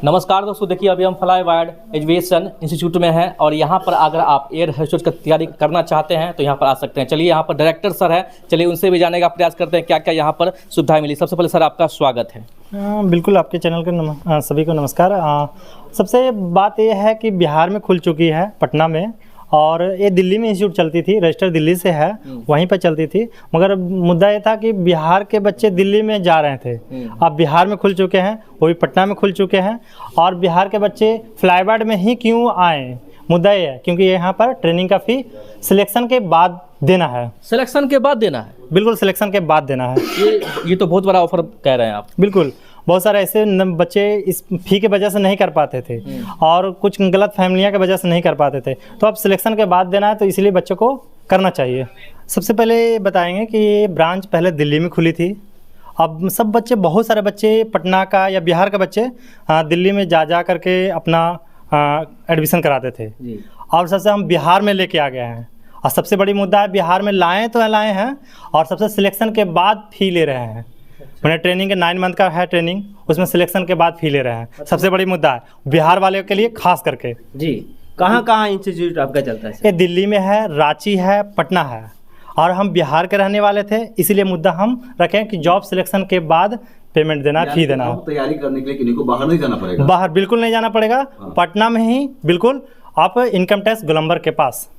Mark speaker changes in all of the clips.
Speaker 1: नमस्कार दोस्तों, देखिए अभी हम फ्लाई वायर्ड एजुकेशन इंस्टीट्यूट में हैं और यहाँ पर अगर आप एयर होस्टेस की तैयारी करना चाहते हैं तो यहाँ पर आ सकते हैं। चलिए यहाँ पर डायरेक्टर सर है, चलिए उनसे भी जानने का प्रयास करते हैं क्या क्या यहाँ पर सुविधाएं मिली। सबसे पहले सर आपका स्वागत है।
Speaker 2: बिल्कुल, आपके चैनल के सभी को नमस्कार। सबसे बात यह है कि बिहार में खुल चुकी है पटना में, और ये दिल्ली में इंस्टीट्यूट चलती थी, रजिस्टर दिल्ली से है, वहीं पर चलती थी। मगर मुद्दा ये था कि बिहार के बच्चे दिल्ली में जा रहे थे, अब बिहार में खुल चुके हैं, वो भी पटना में खुल चुके हैं। और बिहार के बच्चे फ्लाई वायर्ड में ही क्यों आए, मुद्दा ये है क्योंकि यहाँ पर ट्रेनिंग का फी सिलेक्शन के बाद देना है।
Speaker 1: सिलेक्शन के बाद देना है?
Speaker 2: बिल्कुल, सिलेक्शन के बाद देना है।
Speaker 1: ये तो बहुत बड़ा ऑफर कह रहे हैं आप।
Speaker 2: बिल्कुल, बहुत सारे ऐसे बच्चे इस फी के वजह से नहीं कर पाते थे और कुछ गलत फैमिलियाँ की वजह से नहीं कर पाते थे, तो अब सिलेक्शन के बाद देना है, तो इसलिए बच्चों को करना चाहिए। सबसे पहले बताएंगे कि ये ब्रांच पहले दिल्ली में खुली थी। अब सब बच्चे, बहुत सारे बच्चे पटना का या बिहार के बच्चे दिल्ली में जा करके अपना एडमिशन कराते थे, और सबसे हम बिहार में लेके आ गए हैं। और सबसे बड़ी मुद्दा है, बिहार में लाए तो लाए हैं, और सबसे सिलेक्शन के बाद फी ले रहे हैं। मैंने ट्रेनिंग के 9 मंथ का है ट्रेनिंग, उसमें सिलेक्शन के बाद फी ले रहे हैं। सबसे बड़ी मुद्दा है बिहार वाले के लिए खास करके।
Speaker 1: जी, कहाँ इंस्टीट्यूट आपका चलता है?
Speaker 2: ये दिल्ली में है, रांची है, पटना है, और हम बिहार के रहने वाले थे, इसीलिए मुद्दा हम रखें कि जॉब सिलेक्शन के बाद पेमेंट देना, फी देना।
Speaker 3: तैयारी करने के लिए किन्हीं को बाहर नहीं जाना पड़ेगा?
Speaker 2: बाहर बिल्कुल नहीं जाना पड़ेगा, पटना में ही बिल्कुल आप इनकम टैक्स गोलंबर के पास।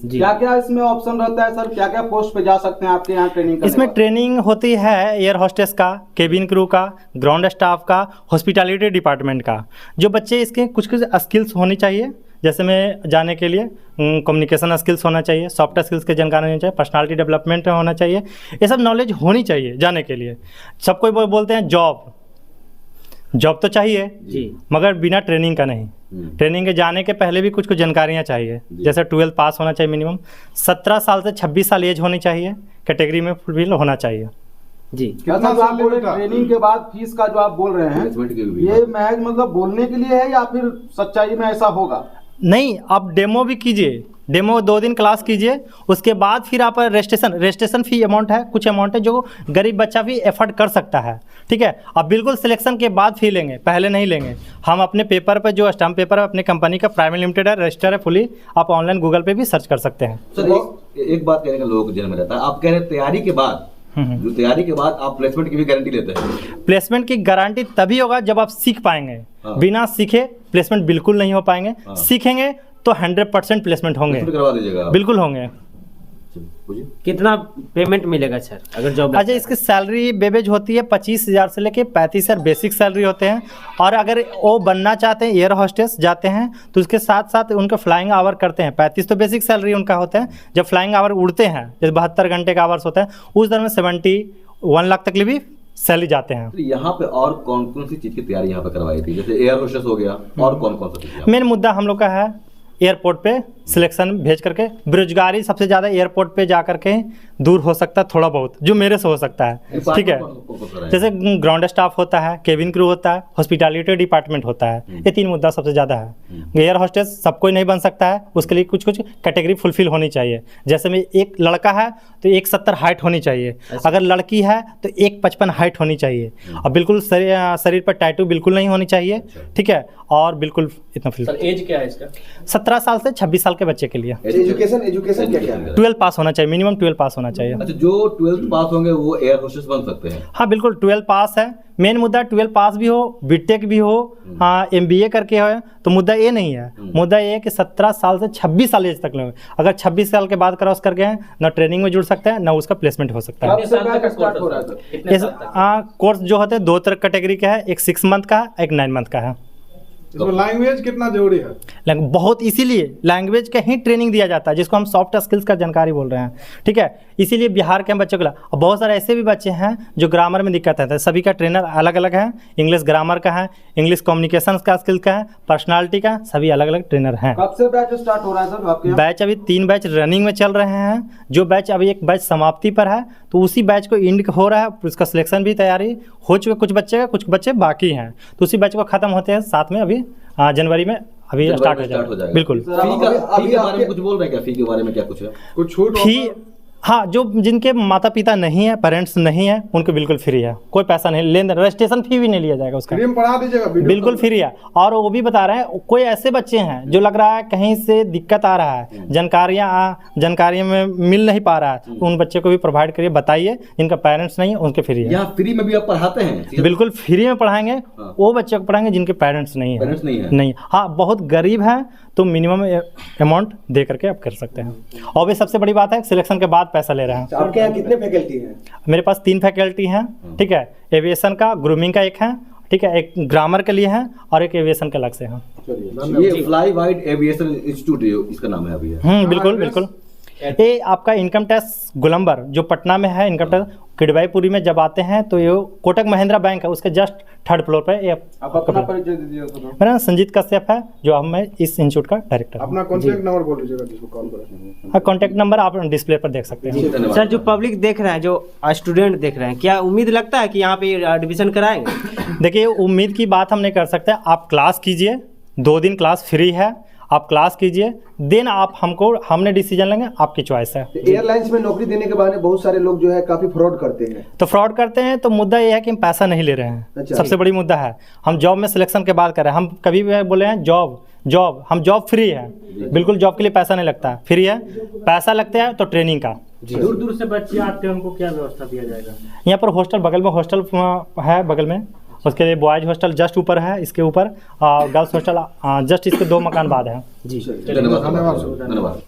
Speaker 4: क्या क्या इसमें ऑप्शन रहता है सर? क्या क्या पोस्ट पे जा सकते हैं आपके यहाँ ट्रेनिंग करने?
Speaker 2: इसमें ट्रेनिंग होती है एयर होस्टेस का, केबिन क्रू का, ग्राउंड स्टाफ का, हॉस्पिटैलिटी डिपार्टमेंट का। जो बच्चे इसके कुछ स्किल्स होनी चाहिए, जैसे में जाने के लिए कम्युनिकेशन स्किल्स होना चाहिए, सॉफ्ट स्किल्स के जानकारी होनी चाहिए, पर्सनालिटी डेवलपमेंट होना चाहिए, ये सब नॉलेज होनी चाहिए जाने के लिए। सब कोई बोलते हैं जॉब तो चाहिए जी, मगर बिना ट्रेनिंग का नहीं। ट्रेनिंग के जाने के पहले भी कुछ जानकारियाँ चाहिए, जैसे 12th पास होना चाहिए, मिनिमम 17 साल से 26 साल एज होनी चाहिए, कैटेगरी में फुलफिल होना चाहिए जी।
Speaker 4: क्या सर आप बोल रहे ट्रेनिंग के बाद फीस का जो आप बोल रहे हैं, ये महज मतलब बोलने के लिए है या फिर सच्चाई में ऐसा होगा?
Speaker 2: नहीं, आप डेमो भी कीजिए, डेमो 2 दिन क्लास कीजिए, उसके बाद फिर आप रजिस्ट्रेशन फी अमाउंट है, कुछ अमाउंट है जो गरीब बच्चा भी एफर्ट कर सकता है, ठीक है। अब बिल्कुल सिलेक्शन के बाद फी लेंगे, पहले नहीं लेंगे। हम अपने पेपर पर जो स्टाम्प पेपर है अपने कंपनी का प्राइवेट लिमिटेड है, रजिस्टर है फुली, आप ऑनलाइन गूगल पे भी सर्च कर सकते हैं।
Speaker 3: सर एक बात कहने का लोगों को जन्म में रहता है, आप कह रहे हैं तैयारी के बाद, जो तैयारी के बाद आप प्लेसमेंट की भी गारंटी लेते हैं?
Speaker 2: प्लेसमेंट की गारंटी तभी होगा जब आप सीख पाएंगे। बिना सीखे प्लेसमेंट बिल्कुल नहीं हो पाएंगे। सीखेंगे तो 100% प्लेसमेंट होंगे,
Speaker 3: करवा दीजिएगा? बिल्कुल
Speaker 2: होंगे।
Speaker 1: कितना पेमेंट मिलेगा सर अगर जॉब?
Speaker 2: अच्छा, इसकी सैलरी बेवेज होती है 25,000 से लेके 35,000 बेसिक सैलरी होते हैं। और अगर वो बनना चाहते हैं, एयर होस्टेस जाते हैं, तो उसके साथ साथ उनका फ्लाइंग आवर करते हैं। 35 तो बेसिक सैलरी उनका होता है। जब फ्लाइंग आवर उड़ते हैं, जैसे 72 घंटे का आवर्स होता है, उस दर में 71 लाख तक भी सैलरी जाते हैं।
Speaker 3: तो यहाँ पे और कौन कौन सी चीज़ की तैयारी यहाँ पे करवाई थी? जैसे एयर होस्टेस हो गया, और कौन कौन सा चीज़?
Speaker 2: मेन मुद्दा हम लोग का है एयरपोर्ट पे सिलेक्शन भेज करके। बेरोजगारी सबसे ज़्यादा एयरपोर्ट पे जा करके दूर हो सकता है, थोड़ा बहुत जो मेरे से हो सकता है, ठीक है। जैसे ग्राउंड स्टाफ होता है, केबिन क्रू होता है, हॉस्पिटैलिटी डिपार्टमेंट होता है, ये 3 मुद्दा सबसे ज़्यादा है। एयर होस्टेस सब कोई नहीं बन सकता है, उसके लिए कुछ कैटेगरी फुलफिल होनी चाहिए। जैसे में एक लड़का है तो 170 हाइट होनी चाहिए, अगर लड़की है तो 155 हाइट होनी चाहिए, और बिल्कुल शरीर पर टैटू बिल्कुल नहीं होनी चाहिए, ठीक है। और बिल्कुल इतना
Speaker 1: सर एज क्या है इसका?
Speaker 2: 17 साल से 26 साल के बच्चे के लिए।
Speaker 3: एजुकेशन क्या है?
Speaker 2: 12 पास होना चाहिए, मिनिमम 12 पास होना चाहिए।
Speaker 3: अच्छा, जो 12th पास होंगे वो एयर होस्टेस बन सकते हैं?
Speaker 2: हाँ बिल्कुल, 12 पास है मेन मुद्दा। 12 पास भी हो, बीटेक भी हो, MBA करके हो, तो मुद्दा ये नहीं है। मुद्दा ये है कि 17 साल से 26 साल एज तक लोग, अगर 26 साल के बाद क्रॉस कर गए हैं, ना ट्रेनिंग में जुड़ सकते हैं, ना उसका प्लेसमेंट हो सकता है। कोर्स जो होते हैं 2 तरह कैटेगरी का है, एक 6 मंथ का है, एक 9 मंथ का है।
Speaker 5: इसमें लैंग्वेज कितना जरूरी है?
Speaker 2: बहुत, इसीलिए लैंग्वेज का ही ट्रेनिंग दिया जाता है, जिसको हम सॉफ्ट स्किल्स का जानकारी बोल रहे हैं, ठीक है। इसीलिए बिहार के बच्चों को, और बहुत सारे ऐसे भी बच्चे हैं जो ग्रामर में दिक्कत है, सभी का ट्रेनर अलग अलग है। इंग्लिश ग्रामर का है, इंग्लिश कम्युनिकेशन का स्किल का है, पर्सनालिटी का, सभी अलग अलग ट्रेनर हैं।
Speaker 4: कब से बैच स्टार्ट हो रहा है सर आपके यहाँ?
Speaker 2: बैच अभी 3 बैच रनिंग में चल रहे हैं। जो बैच अभी एक बैच समाप्ति पर है, तो उसी बैच को इंड हो रहा है, उसका सिलेक्शन भी तैयारी हो चुके कुछ बच्चे का, कुछ बच्चे बाकी हैं, तो उसी बैच को खत्म होते हैं साथ में अभी जनवरी में अभी स्टार्ट हो जाएगा। बिल्कुल।
Speaker 3: फी के बारे में कुछ बोल रहे हैं क्या? फी के बारे में क्या कुछ है?
Speaker 5: कुछ छूट?
Speaker 2: फी हाँ, जो जिनके माता पिता नहीं है, पेरेंट्स नहीं है, उनको बिल्कुल फ्री है, कोई पैसा नहीं लेन देन, रजिस्ट्रेशन फी भी नहीं लिया जाएगा उसका,
Speaker 5: फ्री में पढ़ा दीजिएगा
Speaker 2: बिल्कुल फ्री है। और वो भी बता रहे हैं कोई ऐसे बच्चे हैं जो लग रहा है कहीं से दिक्कत आ रहा है, जानकारियाँ में मिल नहीं पा रहा है, उन बच्चे को भी प्रोवाइड करिए, बताइए, जिनका पेरेंट्स नहीं है उनके फ्री है।
Speaker 3: यहाँ फ्री में भी आप पढ़ाते हैं?
Speaker 2: बिल्कुल फ्री में पढ़ाएंगे, वो बच्चे को पढ़ाएंगे जिनके पेरेंट्स नहीं है। नहीं, हाँ, बहुत गरीब है तो मिनिमम अमाउंट दे करके आप कर सकते हैं। और भी सबसे बड़ी बात है, सिलेक्शन के बाद पैसा ले रहे हैं।
Speaker 6: आपके यहाँ कितने फैकल्टी हैं?
Speaker 2: मेरे पास 3 फैकल्टी हैं, ठीक है। एविएशन का, ग्रूमिंग का एक है, ठीक है, एक ग्रामर के लिए है और एक एविएशन के अलग से है।
Speaker 3: ये फ्लाई वाइड एविएशन इंस्टीट्यूट इसका नाम है अभी?
Speaker 2: बिल्कुल बिल्कुल। ये आपका इनकम टैक्स गोलंबर जो पटना में है, इनकम टैक्स किडवाईपुरी में जब आते हैं तो ये कोटक महिंद्रा बैंक है, उसके जस्ट 3rd फ्लोर पे। ये
Speaker 4: आप अपना परिचय दीजिए।
Speaker 2: मेरा नाम संजीत कश्यप है, जो अब मैं इस इंस्टीट्यूट का डायरेक्टर हूं।
Speaker 5: अपना कॉन्टैक्ट नंबर बोल दीजिएगा जिसको कॉल करें।
Speaker 2: हाँ, कॉन्टैक्ट नंबर आप डिस्प्ले पर देख सकते हैं।
Speaker 6: सर, जो पब्लिक देख रहे हैं, जो स्टूडेंट देख रहे हैं, क्या उम्मीद लगता है कि यहाँ पे एडमिशन कराएंगे?
Speaker 2: देखिए, उम्मीद की बात हम नहीं कर सकते। आप क्लास कीजिए, 2 दिन क्लास फ्री है, आप क्लास कीजिए, देन आप हमने डिसीजन लेंगे, आपकी चॉइस है।
Speaker 7: एयरलाइंस में नौकरी देने के बहाने बहुत सारे लोग जो है काफी फ्रॉड करते हैं।
Speaker 2: तो फ्रॉड करते हैं तो मुद्दा ये है कि हम पैसा नहीं ले रहे हैं।
Speaker 7: अच्छा।
Speaker 2: सबसे बड़ी मुद्दा है, हम जॉब में सिलेक्शन के बाद कर रहे हैं। हम कभी भी बोले हैं जॉब हम जॉब फ्री है, बिल्कुल जॉब के लिए पैसा नहीं लगता, फ्री है। पैसा लगता है तो ट्रेनिंग का।
Speaker 6: दूर दूर से बच्चे आते हैं, उनको क्या व्यवस्था दिया जाएगा?
Speaker 2: यहाँ पर हॉस्टल, बगल में हॉस्टल है, बगल में उसके लिए बॉयज हॉस्टल जस्ट ऊपर है, इसके ऊपर, और गर्ल्स हॉस्टल जस्ट इसके 2 मकान बाद है।
Speaker 6: जी,
Speaker 3: धन्यवाद।